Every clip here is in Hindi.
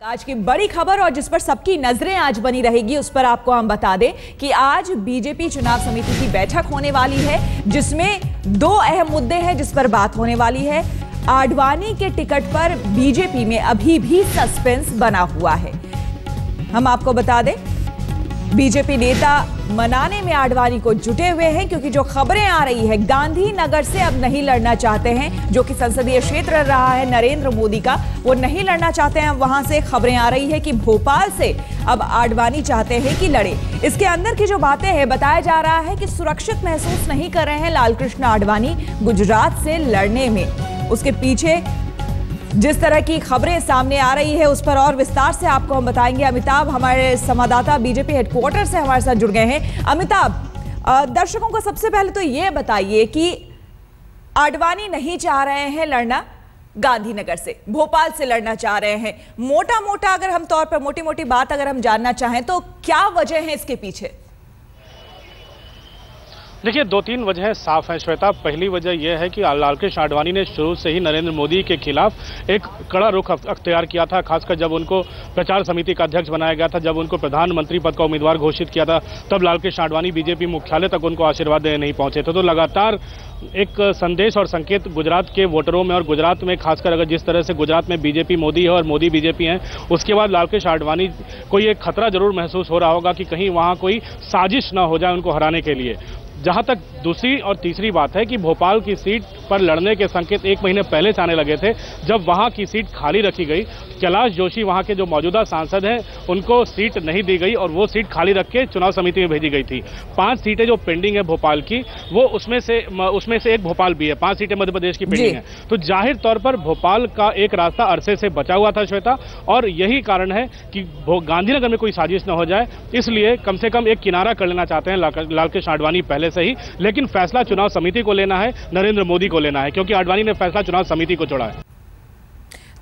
आज की बड़ी खबर और जिस पर सबकी नजरें आज बनी रहेगी उस पर आपको हम बता दें कि आज बीजेपी चुनाव समिति की बैठक होने वाली है, जिसमें दो अहम मुद्दे हैं जिस पर बात होने वाली है। आडवाणी के टिकट पर बीजेपी में अभी भी सस्पेंस बना हुआ है। हम आपको बता दें, बीजेपी नेता मनाने में आडवाणी को जुटे हुए हैं, क्योंकि जो खबरें आ रही है गांधीनगर से अब नहीं लड़ना चाहते हैं, जो कि संसदीय क्षेत्र रहा है नरेंद्र मोदी का, वो नहीं लड़ना चाहते हैं। वहां से खबरें आ रही है कि भोपाल से अब आडवाणी चाहते हैं कि लड़े। इसके अंदर की जो बातें हैं, बताया जा रहा है कि सुरक्षित महसूस नहीं कर रहे हैं लालकृष्ण आडवाणी गुजरात से लड़ने में। उसके पीछे जिस तरह की खबरें सामने आ रही है उस पर और विस्तार से आपको हम बताएंगे। अमिताभ हमारे संवाददाता बीजेपी हेडक्वार्टर से हमारे साथ जुड़ गए हैं। अमिताभ, दर्शकों को सबसे पहले तो ये बताइए कि आडवाणी नहीं चाह रहे हैं लड़ना गांधीनगर से, भोपाल से लड़ना चाह रहे हैं। मोटा मोटा अगर हम तौर पर मोटी मोटी बात अगर हम जानना चाहें तो क्या वजह है इसके पीछे? देखिए, दो तीन वजह साफ हैं श्वेता। पहली वजह यह है कि लालकृष्ण आडवाणी ने शुरू से ही नरेंद्र मोदी के खिलाफ एक कड़ा रुख अख्तियार किया था, खासकर जब उनको प्रचार समिति का अध्यक्ष बनाया गया था, जब उनको प्रधानमंत्री पद का उम्मीदवार घोषित किया था, तब लालकृष्ण आडवाणी बीजेपी मुख्यालय तक उनको आशीर्वाद देने नहीं पहुंचे थे। तो लगातार एक संदेश और संकेत गुजरात के वोटरों में और गुजरात में, खासकर अगर जिस तरह से गुजरात में बीजेपी मोदी है और मोदी बीजेपी है, उसके बाद लालकृष्ण आडवाणी को ये खतरा जरूर महसूस हो रहा होगा कि कहीं वहाँ कोई साजिश न हो जाए उनको हराने के लिए। जहां तक दूसरी और तीसरी बात है कि भोपाल की सीट पर लड़ने के संकेत एक महीने पहले से आने लगे थे, जब वहां की सीट खाली रखी गई। कैलाश जोशी वहां के जो मौजूदा सांसद हैं उनको सीट नहीं दी गई और वो सीट खाली रख के चुनाव समिति में भेजी गई थी। 5 सीटें जो पेंडिंग है भोपाल की, वो उसमें से एक भोपाल भी है। 5 सीटें मध्य प्रदेश की पेंडिंग है। तो जाहिर तौर पर भोपाल का एक रास्ता अरसे से बचा हुआ था श्वेता, और यही कारण है कि गांधीनगर में कोई साजिश न हो जाए, इसलिए कम से कम एक किनारा कर लेना चाहते हैं लालकृष्ण आडवाणी पहले से ही। लेकिन फैसला चुनाव समिति को लेना है, नरेंद्र मोदी को लेना है, क्योंकि आडवाणी ने फैसला चुनाव समिति को छोड़ा है।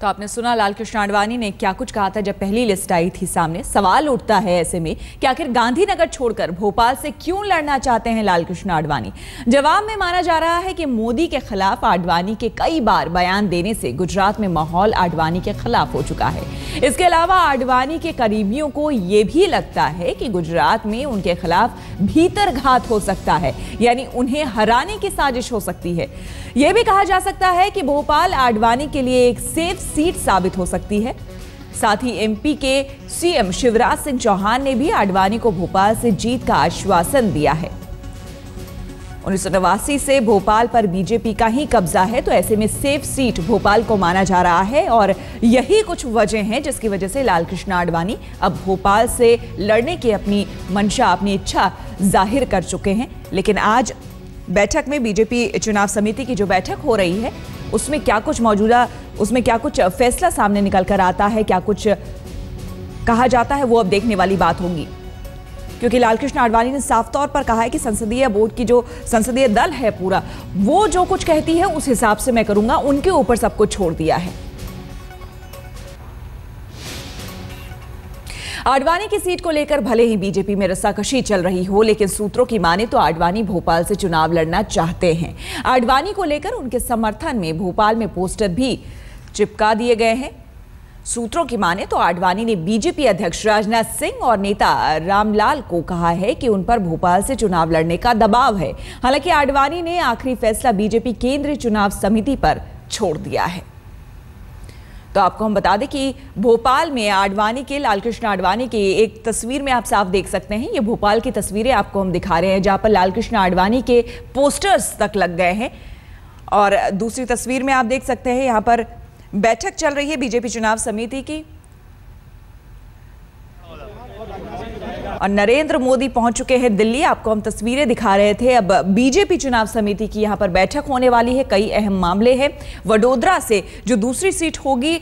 तो आपने सुना लालकृष्ण आडवाणी ने क्या कुछ कहा था जब पहली लिस्ट आई थी सामने। सवाल उठता है ऐसे में कि आखिर गांधीनगर छोड़कर भोपाल से क्यों लड़ना चाहते हैं लालकृष्ण आडवाणी? जवाब में माना जा रहा है कि मोदी के खिलाफ आडवाणी के कई बार बयान देने से गुजरात में माहौल आडवाणी के खिलाफ हो चुका है। इसके अलावा आडवाणी के करीबियों को यह भी लगता है कि गुजरात में उनके खिलाफ भीतरघात हो सकता है, यानी उन्हें हराने की साजिश हो सकती है। यह भी कहा जा सकता है कि भोपाल आडवाणी के लिए एक सेफ सीट साबित हो सकती है। साथ ही एमपी के सीएम शिवराज सिंह चौहान ने भी आडवाणी को भोपाल से जीत का आश्वासन दिया है। 1989 से भोपाल पर बीजेपी का ही कब्जा है, तो ऐसे में सेफ सीट भोपाल को माना जा रहा है और यही कुछ वजह हैं जिसकी वजह से लालकृष्ण आडवाणी अब भोपाल से लड़ने की अपनी मंशा, अपनी इच्छा जाहिर कर चुके हैं। लेकिन आज बैठक में, बीजेपी चुनाव समिति की जो बैठक हो रही है, उसमें क्या कुछ फैसला सामने निकल कर आता है, क्या कुछ कहा जाता है, वो अब देखने वाली बात होगी। क्योंकि लालकृष्ण आडवाणी ने साफ तौर पर कहा है कि संसदीय बोर्ड की जो संसदीय दल है पूरा, वो जो कुछ कहती है उस हिसाब से मैं करूंगा, उनके ऊपर सब कुछ छोड़ दिया है। आडवाणी की सीट को लेकर भले ही बीजेपी में रस्साकशी चल रही हो, लेकिन सूत्रों की माने तो आडवाणी भोपाल से चुनाव लड़ना चाहते हैं। आडवाणी को लेकर उनके समर्थन में भोपाल में पोस्टर भी चिपका दिए गए हैं। सूत्रों की माने तो आडवाणी ने बीजेपी अध्यक्ष राजनाथ सिंह और नेता रामलाल को कहा है कि उन पर भोपाल से चुनाव लड़ने का दबाव है। हालांकि आडवाणी ने आखिरी फैसला बीजेपी केंद्रीय चुनाव समिति पर छोड़ दिया है। तो आपको हम बता दें कि भोपाल में आडवाणी के, लालकृष्ण आडवाणी की एक तस्वीर में आप साफ देख सकते हैं, ये भोपाल की तस्वीरें आपको हम दिखा रहे हैं, जहां पर लालकृष्ण आडवाणी के पोस्टर्स तक लग गए हैं। और दूसरी तस्वीर में आप देख सकते हैं, यहां पर बैठक चल रही है बीजेपी चुनाव समिति की और नरेंद्र मोदी पहुंच चुके हैं दिल्ली। आपको हम तस्वीरें दिखा रहे थे। अब बीजेपी चुनाव समिति की यहां पर बैठक होने वाली है। कई अहम मामले हैं। वडोदरा से जो दूसरी सीट होगी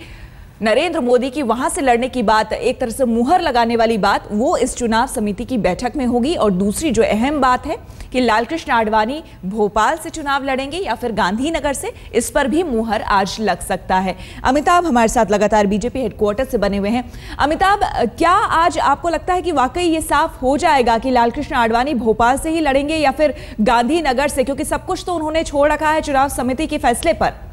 नरेंद्र मोदी की, वहां से लड़ने की बात, एक तरह से मुहर लगाने वाली बात, वो इस चुनाव समिति की बैठक में होगी। और दूसरी जो अहम बात है कि लालकृष्ण आडवाणी भोपाल से चुनाव लड़ेंगे या फिर गांधीनगर से, इस पर भी मुहर आज लग सकता है। अमिताभ हमारे साथ लगातार बीजेपी हेडक्वार्टर से बने हुए हैं। अमिताभ, क्या आज आपको लगता है कि वाकई ये साफ हो जाएगा कि लालकृष्ण आडवाणी भोपाल से ही लड़ेंगे या फिर गांधीनगर से, क्योंकि सब कुछ तो उन्होंने छोड़ रखा है चुनाव समिति के फैसले पर?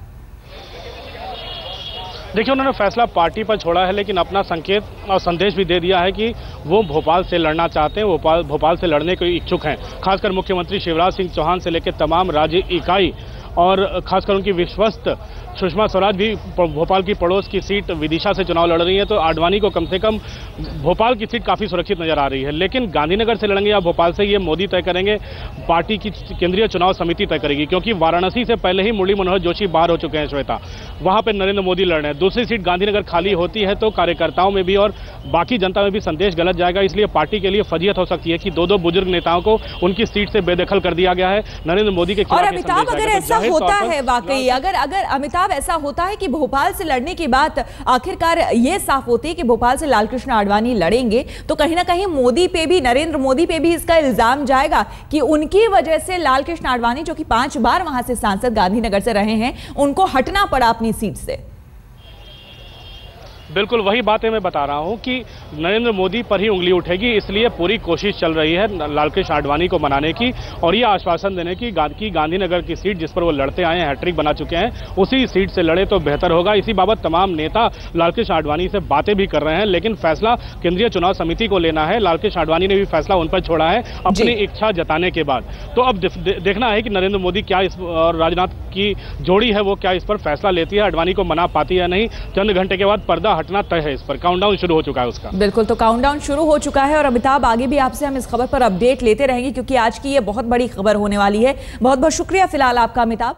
देखिए, उन्होंने फैसला पार्टी पर छोड़ा है, लेकिन अपना संकेत और संदेश भी दे दिया है कि वो भोपाल से लड़ना चाहते हैं, भोपाल से लड़ने को इच्छुक हैं। खासकर मुख्यमंत्री शिवराज सिंह चौहान से लेकर तमाम राज्य इकाई और खासकर उनकी विश्वस्त सुषमा स्वराज भी भोपाल की पड़ोस की सीट विदिशा से चुनाव लड़ रही है, तो आडवाणी को कम से कम भोपाल की सीट काफ़ी सुरक्षित नजर आ रही है। लेकिन गांधीनगर से लड़ेंगे या भोपाल से, ये मोदी तय करेंगे, पार्टी की केंद्रीय चुनाव समिति तय करेगी, क्योंकि वाराणसी से पहले ही मुरली मनोहर जोशी बाहर हो चुके हैं श्वेता, वहां पर नरेंद्र मोदी लड़ रहे हैं। दूसरी सीट गांधीनगर खाली होती है तो कार्यकर्ताओं में भी और बाकी जनता में भी संदेश गलत जाएगा, इसलिए पार्टी के लिए फजीयत हो सकती है कि दो बुजुर्ग नेताओं को उनकी सीट से बेदखल कर दिया गया है। नरेंद्र मोदी के खिलाफ और अमिताभ, अगर ऐसा होता है वाकई, अगर अमिताभ ऐसा होता है कि भोपाल से लड़ने की बात आखिरकार ये साफ होती है कि भोपाल से लालकृष्ण आडवाणी लड़ेंगे, तो कहीं ना कहीं मोदी पे भी, नरेंद्र मोदी पे भी इसका इल्जाम जाएगा कि उनकी वजह से लालकृष्ण आडवाणी, जो कि 5 बार वहां से सांसद गांधीनगर से रहे हैं, उनको हटना पड़ा अपनी सीट से। बिल्कुल वही बातें मैं बता रहा हूं कि नरेंद्र मोदी पर ही उंगली उठेगी, इसलिए पूरी कोशिश चल रही है लालकृष्ण आडवाणी को मनाने की और ये आश्वासन देने की गांधीनगर की सीट जिस पर वो लड़ते आए हैं, हैट्रिक बना चुके हैं, उसी सीट से लड़े तो बेहतर होगा। इसी बाबत तमाम नेता लालकृष्ण आडवाणी से बातें भी कर रहे हैं, लेकिन फैसला केंद्रीय चुनाव समिति को लेना है। लालकृष्ण आडवाणी ने भी फैसला उन पर छोड़ा है अपनी इच्छा जताने के बाद। तो अब देखना है कि नरेंद्र मोदी क्या और राजनाथ की जोड़ी है वो क्या इस पर फैसला लेती है, आडवाणी को मना पाती है नहीं। चंद घंटे के बाद पर्दा हटना तय है, इस पर काउंटडाउन शुरू हो चुका है उसका। बिल्कुल, तो काउंटडाउन शुरू हो चुका है और अमिताभ आगे भी आपसे हम इस खबर पर अपडेट लेते रहेंगे, क्योंकि आज की ये बहुत बड़ी खबर होने वाली है। बहुत बहुत शुक्रिया फिलहाल आपका अमिताभ।